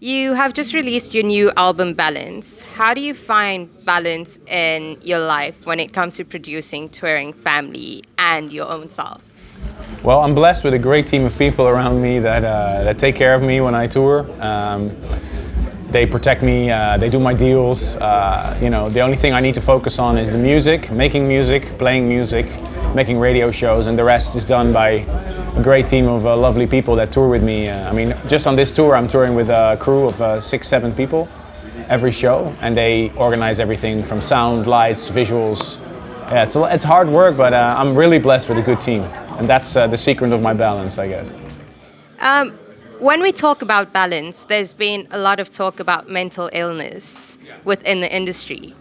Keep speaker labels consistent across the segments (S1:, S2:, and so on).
S1: You have just released your new album, Balance. How do you find balance in your life when it comes to producing, touring, family, and your own self?
S2: Well, I'm blessed with a great team of people around me that take care of me when I tour. They protect me, they do my deals. The only thing I need to focus on is the music, making music, playing music, making radio shows, and the rest is done by a great team of lovely people that tour with me. Just on this tour, I'm touring with a crew of 6-7 people every show, and they organize everything from sound, lights, visuals. Yeah, it's hard work, but I'm really blessed with a good team, and that's the secret of my balance, I guess.
S1: When we talk about balance, there's been a lot of talk about mental illness within the industry.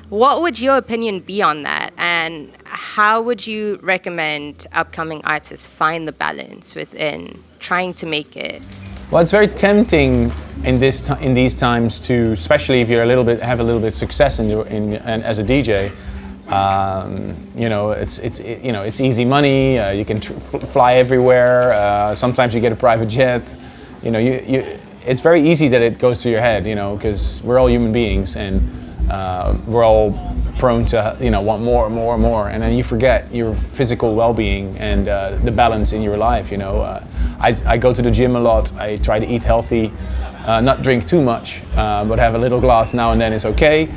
S1: What would your opinion be on that, and how would you recommend upcoming artists find the balance within trying to make it?
S2: Well, it's very tempting in these times to, especially if you're have a little bit success as a DJ. It's easy money. You can fly everywhere. Sometimes you get a private jet. It's very easy that it goes to your head. Because we're all human beings, and we're all prone to want more and more and more, and then you forget your physical well-being and the balance in your life. I go to the gym a lot. I try to eat healthy, not drink too much, but have a little glass now and then is okay.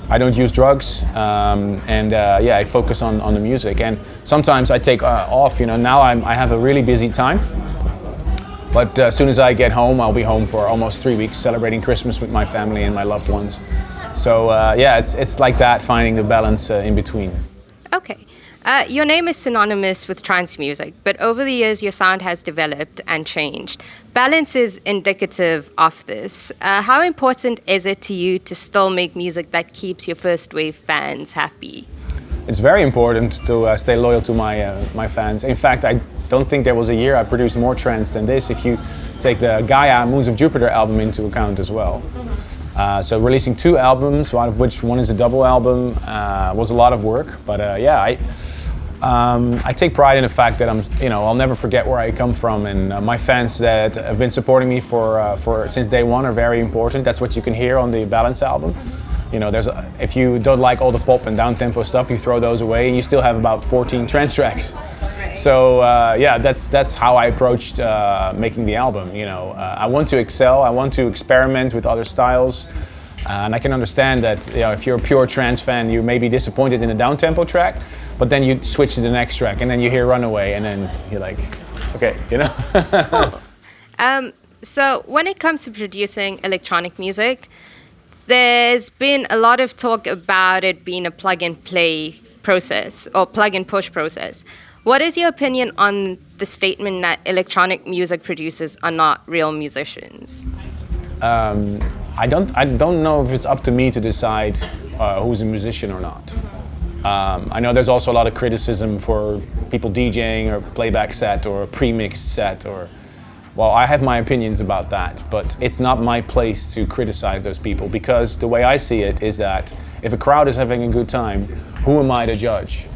S2: I don't use drugs, I focus on the music, and sometimes I take off. Now I have a really busy time, but as soon as I get home, I'll be home for almost 3 weeks, celebrating Christmas with my family and my loved ones. So it's like that, finding the balance in between.
S1: Okay. Your name is synonymous with trance music, but over the years your sound has developed and changed. Balance is indicative of this. How important is it to you to still make music that keeps your first wave fans happy?
S2: It's very important to stay loyal to my fans. In fact, I don't think there was a year I produced more trance than this, if you take the Gaia Moons of Jupiter album into account as well. So releasing 2 albums, one of which one is a double album, was a lot of work. But I take pride in the fact that I'll never forget where I come from, and my fans that have been supporting me for since day one are very important. That's what you can hear on the Balance album. If you don't like all the pop and down-tempo stuff, you throw those away, and you still have about 14 trance tracks. So that's how I approached making the album. I want to excel. I want to experiment with other styles, and I can understand that if you're a pure trance fan, you may be disappointed in a down-tempo track, but then you switch to the next track, and then you hear Runaway, and then you're like, okay,
S1: Cool. So when it comes to producing electronic music, there's been a lot of talk about it being a plug-and-play process or plug-and-push process. What is your opinion on the statement that electronic music producers are not real musicians?
S2: I don't know if it's up to me to decide who's a musician or not. I know there's also a lot of criticism for people DJing or playback set or a pre-mixed set, well, I have my opinions about that, but it's not my place to criticize those people, because the way I see it is that if a crowd is having a good time, who am I to judge?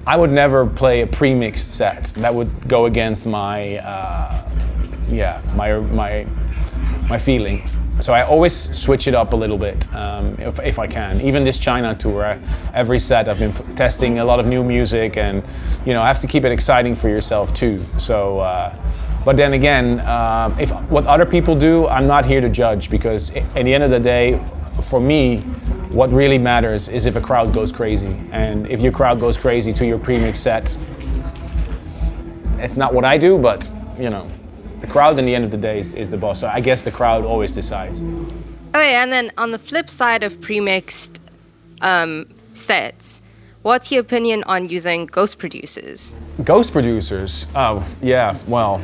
S2: I would never play a pre-mixed set. That would go against my feeling. So I always switch it up a little bit, if I can. Even this China tour, every set I've been testing a lot of new music, and I have to keep it exciting for yourself too. So, but then again, if what other people do, I'm not here to judge, because at the end of the day, for me, what really matters is if a crowd goes crazy. And if your crowd goes crazy to your premix set, it's not what I do, but the crowd in the end of the day is the boss. So I guess the crowd always decides.
S1: Okay, and then on the flip side of premixed sets, what's your opinion on using ghost producers?
S2: Ghost producers? Oh, yeah, well,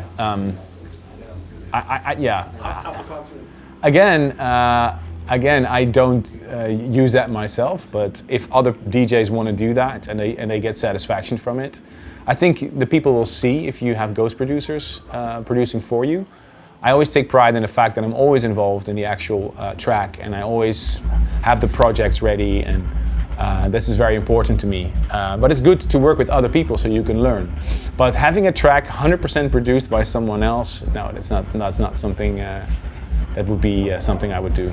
S2: Again, I don't use that myself, but if other DJs want to do that and they get satisfaction from it, I think the people will see if you have ghost producers producing for you. I always take pride in the fact that I'm always involved in the actual track, and I always have the projects ready, and this is very important to me. But it's good to work with other people so you can learn. But having a track 100% produced by someone else, no, that's not something that would be something I would do.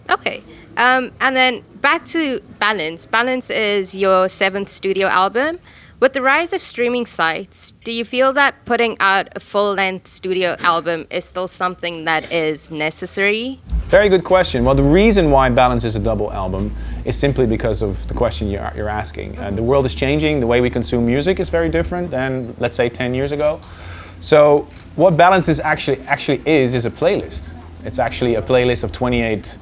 S1: Okay. And then back to Balance. Balance is your 7th studio album. With the rise of streaming sites, do you feel that putting out a full-length studio album is still something that is necessary?
S2: Very good question. Well, the reason why Balance is a double album is simply because of the question you're asking. The world is changing. The way we consume music is very different than, let's say, 10 years ago. So what Balance is actually is a playlist. It's actually a playlist of 28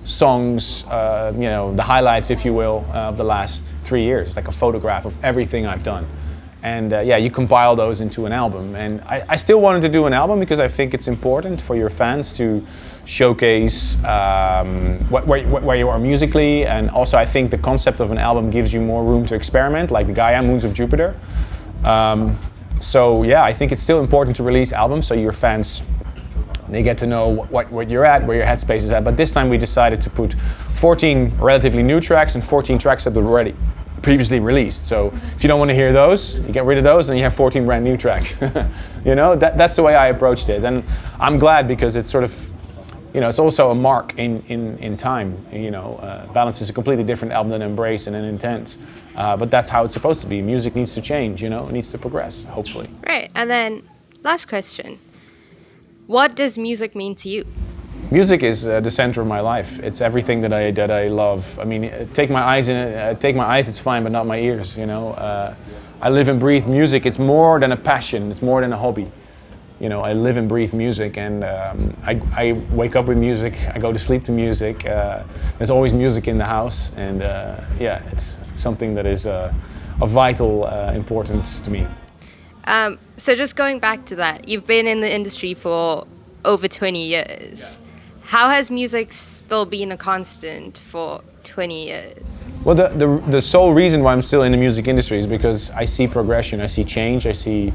S2: songs, the highlights, if you will, of the last 3 years. It's like a photograph of everything I've done. And you compile those into an album. And I still wanted to do an album because I think it's important for your fans to showcase where you are musically. And also I think the concept of an album gives you more room to experiment, like the Gaia Moons of Jupiter. I think it's still important to release albums so your fans, they get to know what you're at, where your headspace is at. But this time we decided to put 14 relatively new tracks and 14 tracks that were already previously released. So if you don't want to hear those, you get rid of those and you have 14 brand new tracks. That's the way I approached it. And I'm glad because it's sort of, it's also a mark in time. Balance is a completely different album than Embrace and an Intense. But that's how it's supposed to be. Music needs to change, it needs to progress, hopefully.
S1: Right, and then last question. What does music mean to you?
S2: Music is the center of my life. It's everything that I love. I mean, take my eyes, it's fine, but not my ears. I live and breathe music. It's more than a passion. It's more than a hobby. I live and breathe music, and I wake up with music. I go to sleep to music. There's always music in the house, and it's something that is of vital importance to me.
S1: So just going back to that, you've been in the industry for over 20 years. How has music still been a constant for 20 years? Well,
S2: the sole reason why I'm still in the music industry is because I see progression, I see change, I see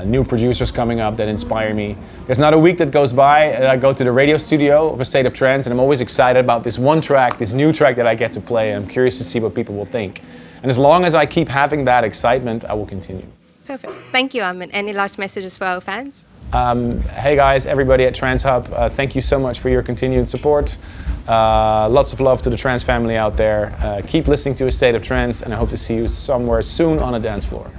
S2: new producers coming up that inspire me. There's not a week that goes by that I go to the radio studio of A State of Trance and I'm always excited about this one track, this new track that I get to play, and I'm curious to see what people will think. And as long as I keep having that excitement, I will continue.
S1: Perfect. Thank you, Armin. Any last messages for our fans?
S2: Hey guys, everybody at Trancehub, thank you so much for your continued support. Lots of love to the trance family out there. Keep listening to A State of Trance, and I hope to see you somewhere soon on a dance floor.